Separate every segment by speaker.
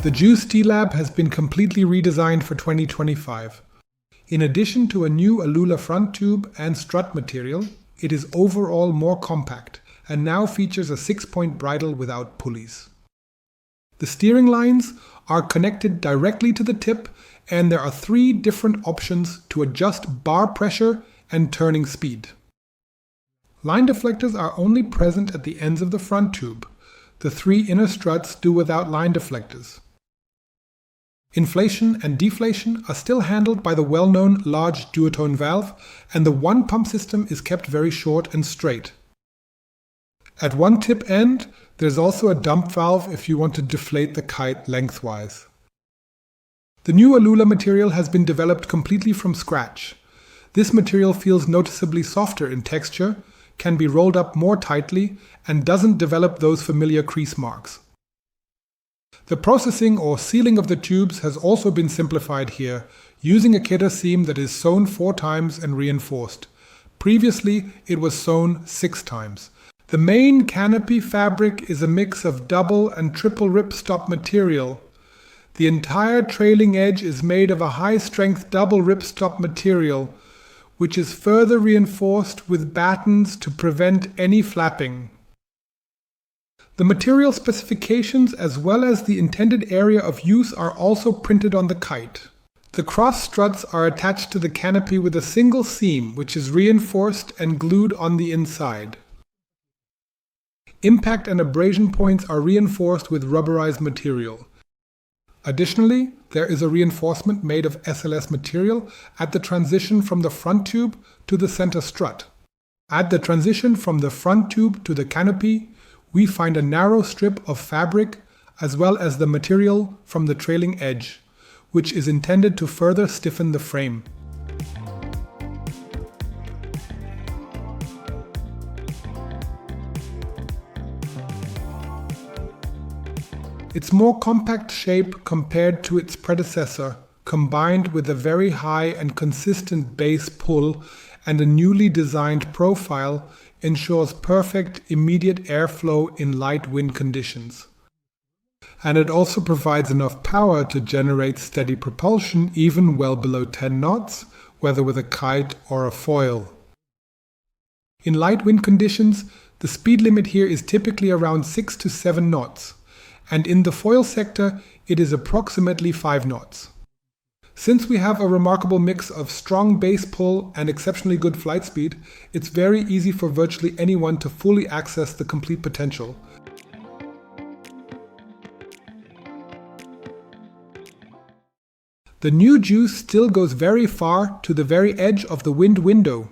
Speaker 1: The Juice Dlab has been completely redesigned for 2025. In addition to a new Alula front tube and strut material, it is overall more compact and now features a 6-point bridle without pulleys. The steering lines are connected directly to the tip, and there are 3 different options to adjust bar pressure and turning speed. Line deflectors are only present at the ends of the front tube. The 3 inner struts do without line deflectors. Inflation and deflation are still handled by the well-known large duotone valve, and the one pump system is kept very short and straight. At one tip end, there's also a dump valve if you want to deflate the kite lengthwise. The new Alula material has been developed completely from scratch. This material feels noticeably softer in texture, can be rolled up more tightly, and doesn't develop those familiar crease marks. The processing or sealing of the tubes has also been simplified here, using a Kitetest seam that is sewn 4 times and reinforced. Previously, it was sewn 6 times. The main canopy fabric is a mix of double and triple ripstop material. The entire trailing edge is made of a high-strength double ripstop material, which is further reinforced with battens to prevent any flapping. The material specifications as well as the intended area of use are also printed on the kite. The cross struts are attached to the canopy with a single seam, which is reinforced and glued on the inside. Impact and abrasion points are reinforced with rubberized material. Additionally, there is a reinforcement made of SLS material at the transition from the front tube to the center strut. At the transition from the front tube to the canopy, we find a narrow strip of fabric as well as the material from the trailing edge, which is intended to further stiffen the frame. Its more compact shape compared to its predecessor, combined with a very high and consistent base pull and a newly designed profile, ensures perfect immediate airflow in light wind conditions. And it also provides enough power to generate steady propulsion even well below 10 knots, whether with a kite or a foil. In light wind conditions, the speed limit here is typically around 6 to 7 knots, and in the foil sector it is approximately 5 knots. Since we have a remarkable mix of strong base pull and exceptionally good flight speed, it's very easy for virtually anyone to fully access the complete potential. The new Juice still goes very far to the very edge of the wind window,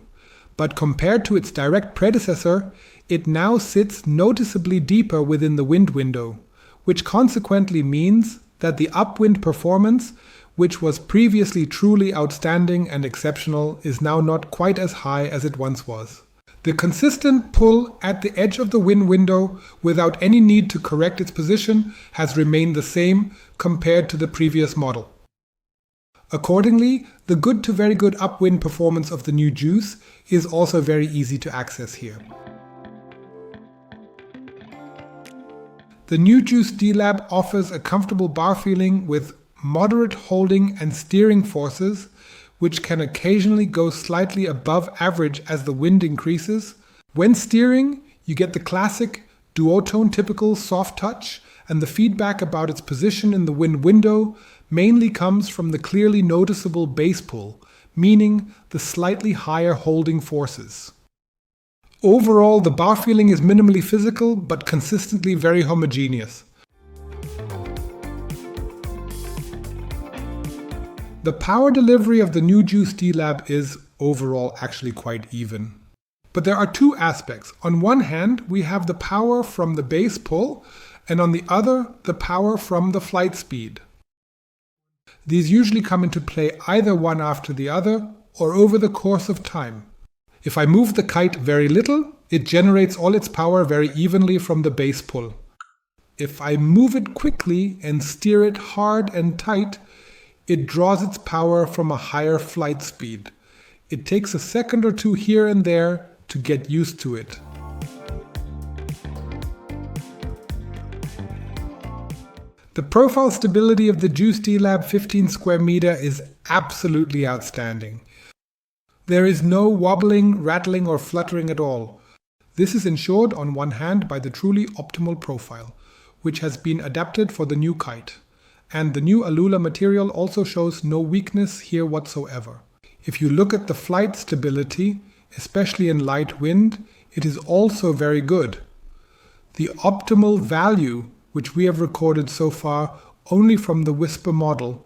Speaker 1: but compared to its direct predecessor, it now sits noticeably deeper within the wind window, which consequently means that the upwind performance, which was previously truly outstanding and exceptional, is now not quite as high as it once was. The consistent pull at the edge of the wind window without any need to correct its position has remained the same compared to the previous model. Accordingly, the good to very good upwind performance of the new Juice is also very easy to access here. The new Juice Dlab offers a comfortable bar feeling with moderate holding and steering forces, which can occasionally go slightly above average as the wind increases. When steering, you get the classic duotone typical soft touch, and the feedback about its position in the wind window mainly comes from the clearly noticeable base pull, meaning the slightly higher holding forces. Overall, the bar feeling is minimally physical but consistently very homogeneous. The power delivery of the new Juice Dlab is overall actually quite even. But there are 2 aspects. On one hand, we have the power from the base pull, and on the other, the power from the flight speed. These usually come into play either one after the other or over the course of time. If I move the kite very little, it generates all its power very evenly from the base pull. If I move it quickly and steer it hard and tight, it draws its power from a higher flight speed. It takes a second or 2 here and there to get used to it. The The profile stability of the Juice Dlab 15 square meter is absolutely outstanding. There is no wobbling, rattling or fluttering at all. This is ensured on one hand by the truly optimal profile, which has been adapted for the new kite. And the new Alula material also shows no weakness here whatsoever. If you look at the flight stability, especially in light wind, it is also very good. The optimal value, which we have recorded so far only from the Whisper model,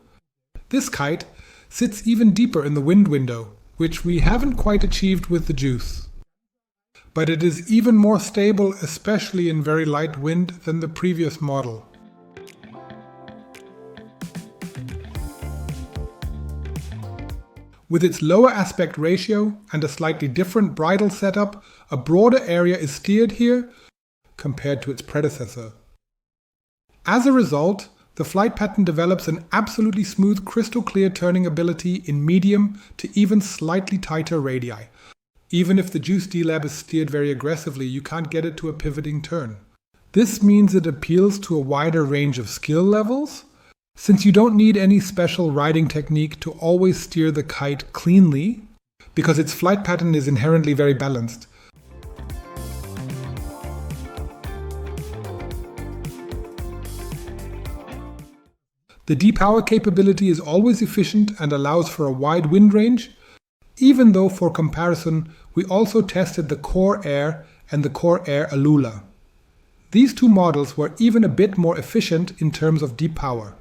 Speaker 1: this kite sits even deeper in the wind window, which we haven't quite achieved with the Juice. But it is even more stable, especially in very light wind, than the previous model. With its lower aspect ratio and a slightly different bridle setup, a broader area is steered here compared to its predecessor. As a result, the flight pattern develops an absolutely smooth, crystal clear turning ability in medium to even slightly tighter radii. Even if the Juice Dlab is steered very aggressively, you can't get it to a pivoting turn. This means it appeals to a wider range of skill levels, since you don't need any special riding technique to always steer the kite cleanly, because its flight pattern is inherently very balanced. The depower capability is always efficient and allows for a wide wind range, even though for comparison we also tested the Core Air and the Core Air Alula. These two models were even a bit more efficient in terms of depower.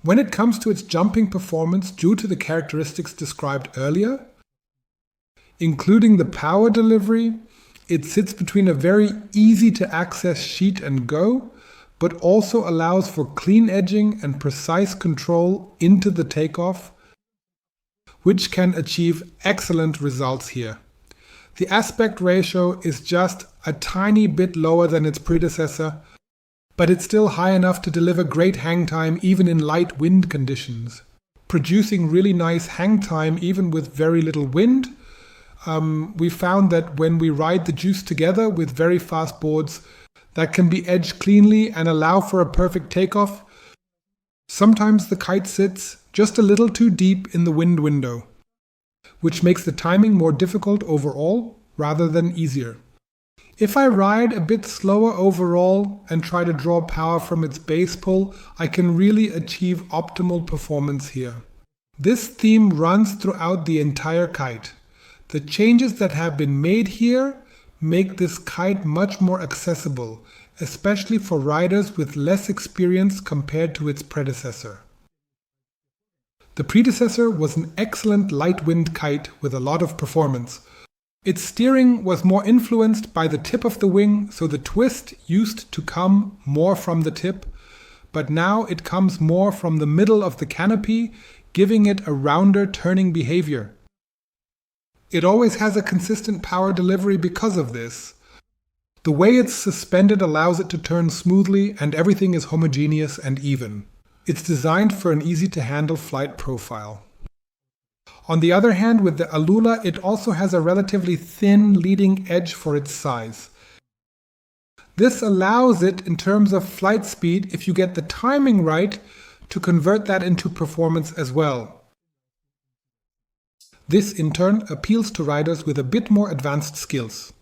Speaker 1: When it comes to its jumping performance due to the characteristics described earlier, including the power delivery, it sits between a very easy to access sheet and go, but also allows for clean edging and precise control into the takeoff, which can achieve excellent results here. The aspect ratio is just a tiny bit lower than its predecessor, but it's still high enough to deliver great hang time even in light wind conditions, producing really nice hang time even with very little wind. We found that when we ride the Juice together with very fast boards that can be edged cleanly and allow for a perfect takeoff, sometimes the kite sits just a little too deep in the wind window, which makes the timing more difficult overall rather than easier. If I ride a bit slower overall and try to draw power from its base pull, I can really achieve optimal performance here. This theme runs throughout the entire kite. The changes that have been made here make this kite much more accessible, especially for riders with less experience compared to its predecessor. The predecessor was an excellent light wind kite with a lot of performance. Its steering was more influenced by the tip of the wing, so the twist used to come more from the tip, but now it comes more from the middle of the canopy, giving it a rounder turning behavior. It always has a consistent power delivery because of this. The way it's suspended allows it to turn smoothly and everything is homogeneous and even. It's designed for an easy-to-handle flight profile. On the other hand, with the Alula, it also has a relatively thin leading edge for its size. This allows it, in terms of flight speed, if you get the timing right, to convert that into performance as well. This, in turn, appeals to riders with a bit more advanced skills.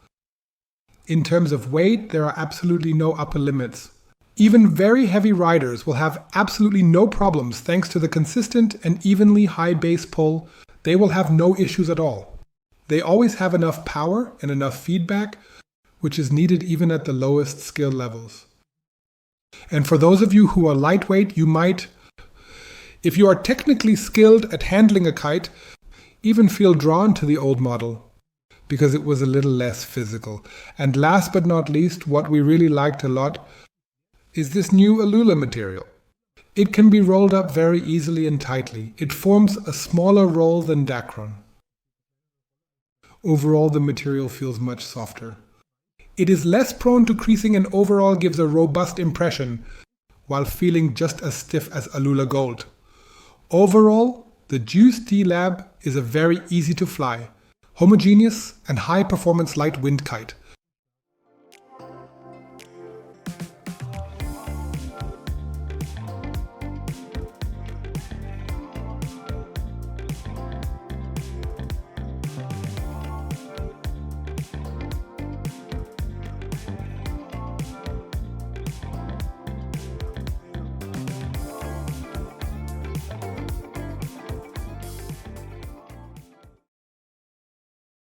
Speaker 1: In terms of weight, there are absolutely no upper limits. Even very heavy riders will have absolutely no problems thanks to the consistent and evenly high base pull. They will have no issues at all. They always have enough power and enough feedback, which is needed even at the lowest skill levels. And for those of you who are lightweight, you might, if you are technically skilled at handling a kite, even feel drawn to the old model, because it was a little less physical. And last but not least, what we really liked a lot is this new Alula material. It can be rolled up very easily and tightly. It forms a smaller roll than Dacron. Overall, the material feels much softer. It is less prone to creasing and overall gives a robust impression, while feeling just as stiff as Alula Gold. Overall, the Juice Dlab is a very easy to fly, homogeneous and high performance light wind kite.